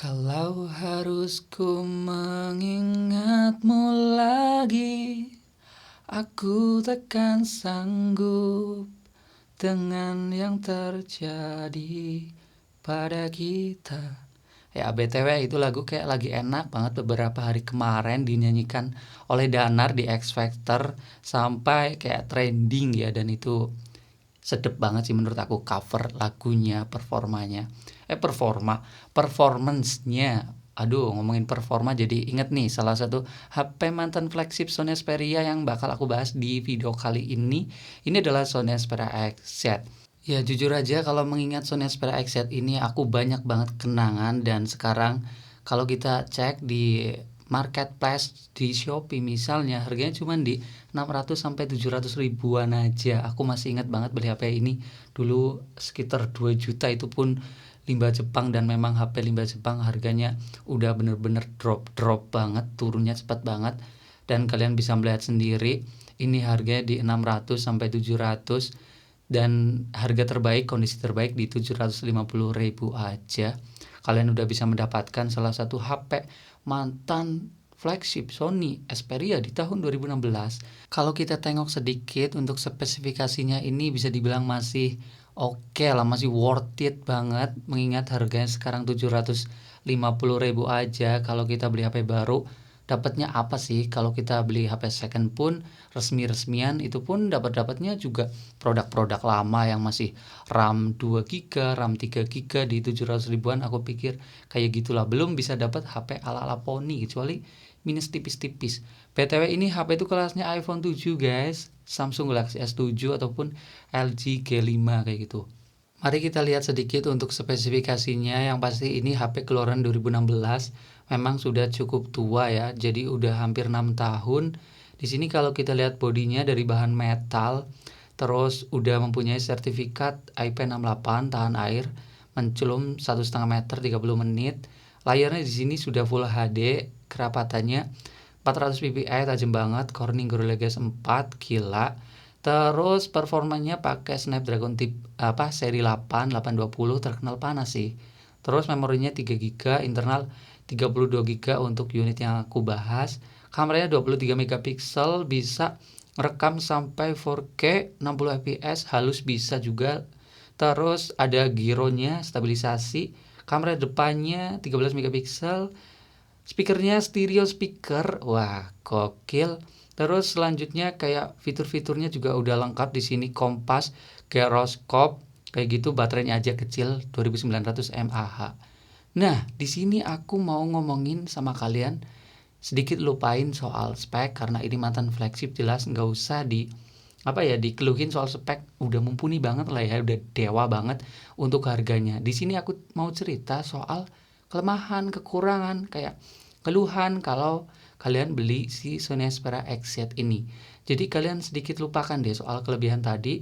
Kalau harus ku mengingatmu lagi, aku takkan sanggup dengan yang terjadi pada kita. Ya BTW itu lagu kayak lagi enak banget beberapa hari kemarin dinyanyikan oleh Danar di X Factor sampai kayak trending ya, dan itu sedep banget sih menurut aku cover lagunya, performance-nya. Aduh, ngomongin performa jadi inget nih salah satu HP mantan flagship Sony Xperia yang bakal aku bahas di video kali ini. Ini adalah Sony Xperia XZ. Ya jujur aja kalau mengingat Sony Xperia XZ ini aku banyak banget kenangan, dan sekarang kalau kita cek di marketplace di Shopee misalnya harganya cuma di 600 sampai 700 ribuan aja. Aku masih ingat banget beli HP ini dulu sekitar 2 juta, itu pun limbah Jepang, dan memang HP limbah Jepang harganya udah bener-bener drop banget, turunnya cepat banget. Dan kalian bisa melihat sendiri ini harganya di 600 sampai 700, dan harga terbaik, kondisi terbaik di 750 ribu aja. Kalian udah bisa mendapatkan salah satu HP mantan flagship Sony Xperia di tahun 2016. Kalau kita tengok sedikit untuk spesifikasinya, ini bisa dibilang masih oke lah, masih worth it banget, mengingat harganya sekarang 750 ribu aja. Kalau kita beli HP baru dapatnya apa sih? Kalau kita beli HP second pun resmi-resmian itu pun dapatnya juga produk-produk lama yang masih RAM 2 GB, RAM 3 GB di 700 ribuan. Aku pikir kayak gitulah, belum bisa dapat HP ala-ala Pony kecuali minus tipis-tipis. BTW ini HP itu kelasnya iPhone 7 guys, Samsung Galaxy S7 ataupun LG G5 kayak gitu. Mari kita lihat sedikit untuk spesifikasinya. Yang pasti ini HP keluaran 2016, memang sudah cukup tua ya, jadi udah hampir 6 tahun. Di sini kalau kita lihat bodinya dari bahan metal, terus udah mempunyai sertifikat IP68 tahan air, mencelum 1,5 meter 30 menit. Layarnya di sini sudah Full HD, kerapatannya 400 ppi, tajam banget, Corning Gorilla Glass 4, gila. Terus performanya pakai Snapdragon seri 8 820, terkenal panas sih. Terus memorinya 3 GB, internal 32 GB untuk unit yang aku bahas. Kameranya 23 megapiksel, bisa rekam sampai 4K 60 fps, halus bisa juga. Terus ada gironya, stabilisasi. Kamera depannya 13 megapiksel. Speakernya stereo speaker, wah gokil. Terus selanjutnya kayak fitur-fiturnya juga udah lengkap di sini, kompas, gyroskop, kayak gitu. Baterainya aja kecil 2900 mAh. Nah, di sini aku mau ngomongin sama kalian, sedikit lupain soal spek karena ini mantan flagship, jelas nggak usah dikeluhin soal spek, udah mumpuni banget lah ya, udah dewa banget untuk harganya. Di sini aku mau cerita soal kelemahan, kekurangan, kayak keluhan kalau kalian beli si Sony Xperia XZ ini. Jadi kalian sedikit lupakan deh soal kelebihan tadi,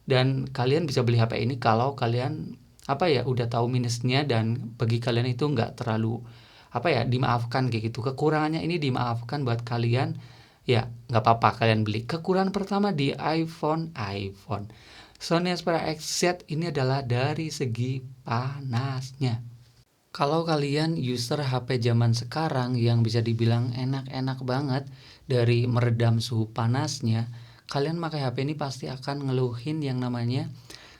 dan kalian bisa beli HP ini kalau kalian udah tahu minusnya, dan bagi kalian itu nggak terlalu dimaafkan kayak gitu. Kekurangannya ini dimaafkan buat kalian, ya nggak apa-apa kalian beli. Kekurangan pertama di iPhone Sony Xperia XZ ini adalah dari segi panasnya. Kalau kalian user HP zaman sekarang yang bisa dibilang enak-enak banget dari meredam suhu panasnya, kalian pakai HP ini pasti akan ngeluhin yang namanya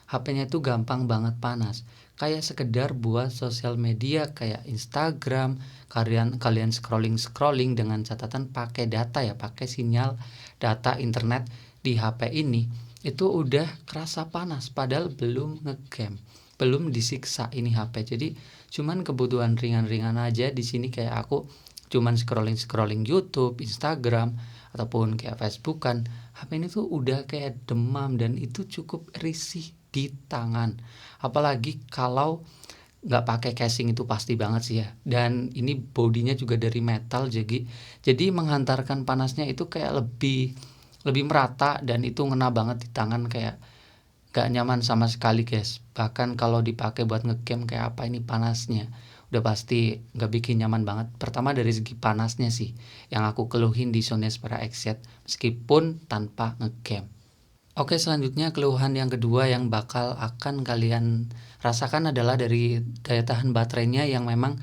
HP-nya itu gampang banget panas. Kayak sekedar buat sosial media kayak Instagram, kalian scrolling dengan catatan pakai data ya, pakai sinyal data internet di HP ini, itu udah kerasa panas padahal belum ngegame, belum disiksa ini HP. Jadi cuman kebutuhan ringan-ringan aja di sini, kayak aku cuman scrolling YouTube, Instagram ataupun kayak Facebook kan, HP ini tuh udah kayak demam, dan itu cukup risih di tangan. Apalagi kalau nggak pakai casing, itu pasti banget sih ya. Dan ini bodinya juga dari metal, jadi menghantarkan panasnya itu kayak lebih merata, dan itu ngena banget di tangan, kayak gak nyaman sama sekali guys. Bahkan kalau dipakai buat ngegame kayak apa, ini panasnya udah pasti gak bikin nyaman banget. Pertama dari segi panasnya sih yang aku keluhin di Sony Xperia XZ, meskipun tanpa ngegame. Oke, selanjutnya keluhan yang kedua yang bakal akan kalian rasakan adalah dari daya tahan baterainya yang memang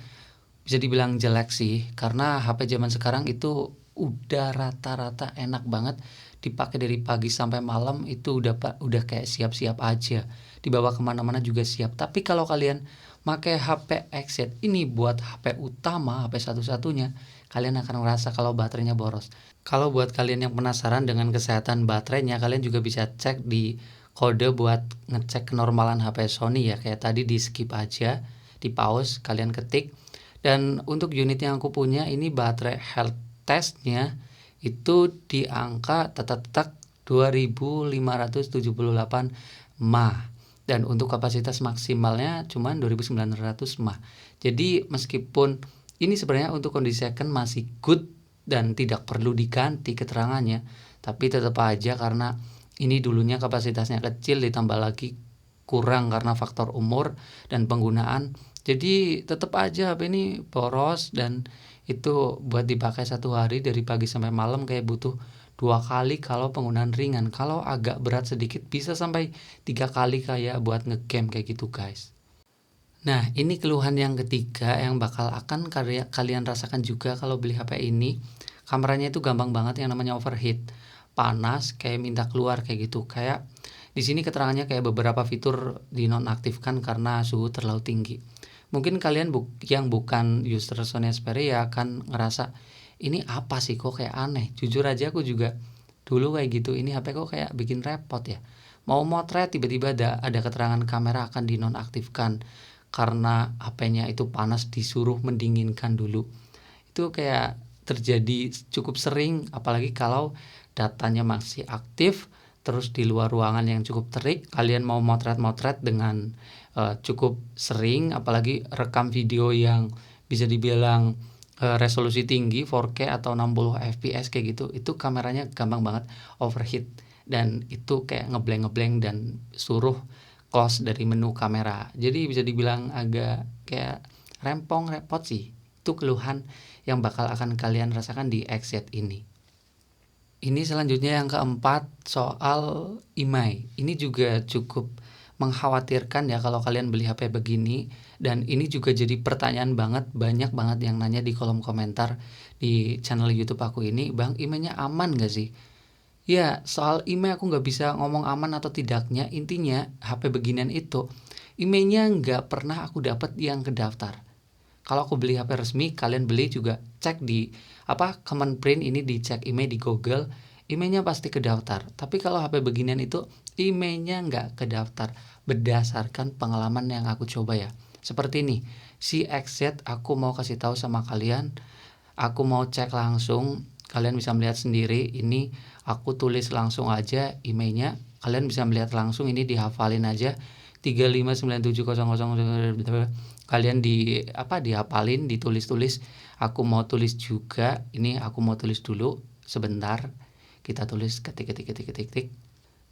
bisa dibilang jelek sih, karena HP zaman sekarang itu udah rata-rata enak banget dipakai dari pagi sampai malam itu udah kayak siap-siap aja, dibawa kemana mana juga siap. Tapi kalau kalian pakai HP Exit ini buat HP utama, HP satu-satunya, kalian akan ngerasa kalau baterainya boros. Kalau buat kalian yang penasaran dengan kesehatan baterainya, kalian juga bisa cek di kode buat ngecek kenormalan HP Sony ya, kayak tadi di skip aja, di pause, kalian ketik. Dan untuk unit yang aku punya ini baterai health testnya itu di angka tetak 2578 mAh. Dan untuk kapasitas maksimalnya cuma 2900 mAh. Jadi meskipun ini sebenarnya untuk kondisi second masih good dan tidak perlu diganti keterangannya, tapi tetap aja karena ini dulunya kapasitasnya kecil ditambah lagi kurang karena faktor umur dan penggunaan, jadi tetap aja HP ini boros dan itu buat dipakai satu hari dari pagi sampai malam kayak butuh 2 kali kalau penggunaan ringan. Kalau agak berat sedikit bisa sampai 3 kali kayak buat ngegame kayak gitu guys. Nah ini keluhan yang ketiga yang bakal akan kalian rasakan juga kalau beli HP ini. Kameranya itu gampang banget yang namanya overheat, panas kayak minta keluar kayak gitu. Kayak di sini keterangannya kayak beberapa fitur dinonaktifkan karena suhu terlalu tinggi. Mungkin kalian yang bukan user Sony Xperia akan ngerasa ini apa sih kok kayak aneh. Jujur aja aku juga dulu kayak gitu, ini HP kok kayak bikin repot ya. Mau motret tiba-tiba ada keterangan kamera akan dinonaktifkan karena HP-nya itu panas disuruh mendinginkan dulu. Itu kayak terjadi cukup sering, apalagi kalau datanya masih aktif terus di luar ruangan yang cukup terik, kalian mau motret-motret dengan cukup sering, apalagi rekam video yang bisa dibilang resolusi tinggi 4K atau 60 fps kayak gitu, itu kameranya gampang banget overheat dan itu kayak ngeblank dan suruh close dari menu kamera. Jadi bisa dibilang agak kayak repot sih. Itu keluhan yang bakal akan kalian rasakan di Exit ini. Ini selanjutnya yang keempat soal IMEI. Ini juga cukup mengkhawatirkan ya kalau kalian beli HP begini, dan ini juga jadi pertanyaan banyak banget yang nanya di kolom komentar di channel YouTube aku ini, "Bang, IMEI-nya aman gak sih?" Ya, soal IMEI aku nggak bisa ngomong aman atau tidaknya. Intinya HP beginian itu IMEI-nya nggak pernah aku dapat yang kedaftar. Kalau aku beli HP resmi, kalian beli juga cek di Kemenprint ini, dicek IMEI di Google, IMEI-nya pasti kedaftar. Tapi kalau HP beginian itu IMEI-nya nggak kedaftar berdasarkan pengalaman yang aku coba ya. Seperti ini, si XZ aku mau kasih tahu sama kalian, aku mau cek langsung, kalian bisa melihat sendiri, ini aku tulis langsung aja IMEI-nya, kalian bisa melihat langsung, ini dihafalin aja 359700, kalian dihafalin, ditulis-tulis. Aku mau tulis juga, ini aku mau tulis dulu sebentar, kita tulis ketik.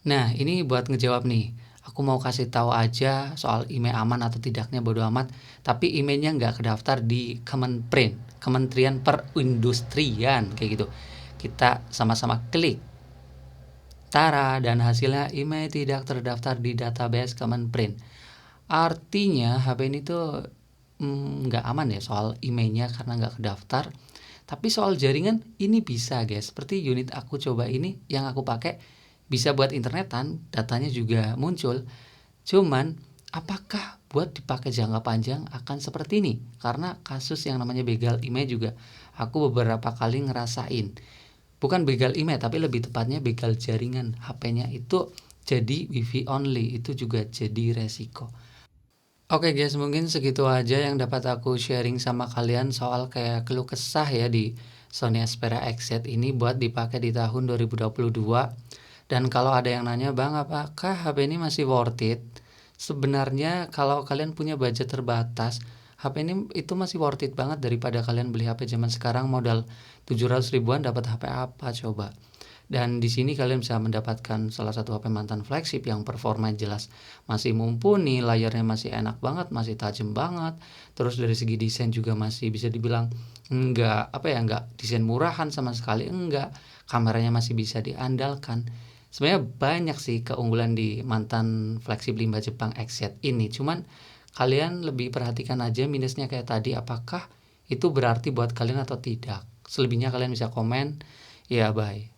Nah ini buat ngejawab nih, aku mau kasih tahu aja soal IMEI aman atau tidaknya bodo amat, tapi IMEI-nya nggak kedaftar di Kemenprint, Kementerian Perindustrian kayak gitu. Kita sama-sama klik, tara, dan hasilnya IMEI tidak terdaftar di database Kemenprint. Artinya HP ini tuh nggak aman ya soal IMEI-nya karena nggak kedaftar. Tapi soal jaringan ini bisa guys, seperti unit aku coba ini yang aku pakai bisa buat internetan, datanya juga muncul. Cuman apakah buat dipakai jangka panjang akan seperti ini? Karena kasus yang namanya begal IMEI juga aku beberapa kali ngerasain. Bukan begal IMEI tapi lebih tepatnya begal jaringan, HP-nya itu jadi wifi only, itu juga jadi resiko. Oke guys, mungkin segitu aja yang dapat aku sharing sama kalian soal kayak keluh kesah ya di Sony Xperia XZ ini buat dipakai di tahun 2022. Dan kalau ada yang nanya, "Bang, apakah HP ini masih worth it?" Sebenarnya kalau kalian punya budget terbatas, HP ini itu masih worth it banget daripada kalian beli HP zaman sekarang modal 700 ribuan dapat HP apa coba. Dan di sini kalian bisa mendapatkan salah satu HP mantan flagship yang performa jelas masih mumpuni, layarnya masih enak banget, masih tajam banget. Terus dari segi desain juga masih bisa dibilang enggak desain murahan sama sekali, enggak. Kameranya masih bisa diandalkan. Sebenarnya banyak sih keunggulan di mantan flagship limbah Jepang XZ ini. Cuman kalian lebih perhatikan aja minusnya kayak tadi, apakah itu berarti buat kalian atau tidak. Selebihnya kalian bisa komen. Ya, bye.